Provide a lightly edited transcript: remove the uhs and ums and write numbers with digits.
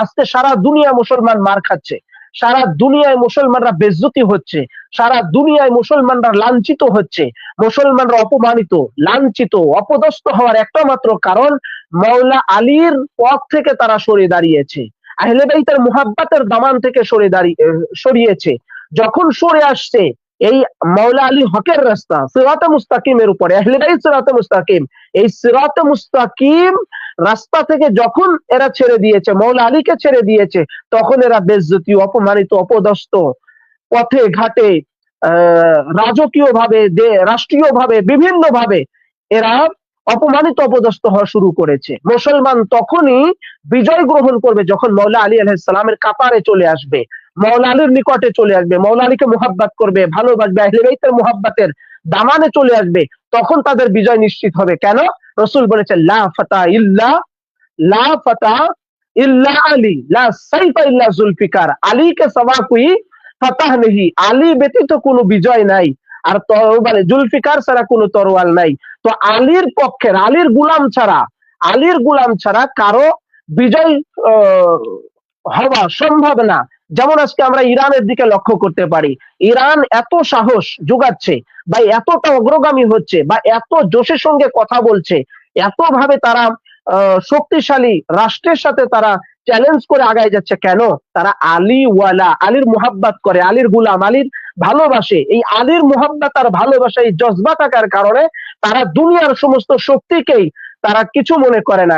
আজকে সারা দুনিয়া মুসলমান মার খাচ্ছে, সারা দুনিয়ায় মুসলমানরা বেজ্জতি হচ্ছে, সারা দুনিয়ায় মুসলমানরা লাঞ্ছিত হচ্ছে, মুসলমানরা অপমানিত, লাঞ্ছিত, অপদস্থ হওয়ার একটা মাত্র কারণ মাওলা আলীর পথ থেকে তারা সরে দাঁড়িয়েছে, আহলে বাইতের মুহাব্বতের দামান থেকে সরিয়েছে। যখন সরে আসছে এই মাওলা আলী হকের রাস্তা সিরাতে মুস্তাকিমের উপরে, আহলে বাইত সিরাতে মুস্তাকিম, এই সিরাতে মুস্তাকিম রাস্তা থেকে যখন এরা ছেড়ে দিয়েছে, মাওলা আলীকে ছেড়ে দিয়েছে, তখন এরা বেজ্জতি, অপমানিত, অপদস্থ, পথে ঘাটে রাজকীয় ভাবে, রাষ্ট্রীয় ভাবে, বিভিন্ন ভাবে এরা অপমানিত, অপদস্থ হওয়া শুরু করেছে। মুসলমান তখনই বিজয় গ্রহণ করবে যখন মাওলা আলী আলাইহিস সালামের কাতারে চলে আসবে, মাওলা আলীর নিকটে চলে আসবে, মাওলা আলীকে মুহাব্বত করবে, ভালোবাসবে, আহলে বাইতের মুহাব্বতের দামানে চলে আসবে, তখন তাদের বিজয় নিশ্চিত হবে। কেন? রাসূল বলেছেন লা ফাতা ইল্লা, লা ফাতা ইল্লা আলী, লা সাইফা ইল্লা জুলফিকার, আলী কে সওয়া কোই ফাতাহ নেহি, আলী ব্যতীত কোনো বিজয় নাই, আর তরবারে জুলফিকার ছাড়া কোনো তরোয়াল নাই। তো আলীর পক্ষের, আলীর গুলাম ছাড়া কারো বিজয় হওয়া সম্ভব না। যেমন আজকে আমরা ইরানের দিকে লক্ষ্য করতে পারি, ইরান এত সাহস যোগাচ্ছে বা এতটা অগ্রগামী হচ্ছে বা এত জোশের সঙ্গে কথা বলছে, এত ভাবে তারা শক্তিশালী রাষ্ট্রের সাথে তারা চ্যালেঞ্জ করে আগায় যাচ্ছে। কেন? তারা আলী ওয়ালা, আলীর মুহাব্বত করে, আলীর গুলাম, আলীর ভালোবাসে। এই আলীর মুহাব্বত আর ভালোবাসা, এই জজবা থাকার কারণে তারা দুনিয়ার সমস্ত শক্তিকেই তারা কিছু মনে করে না।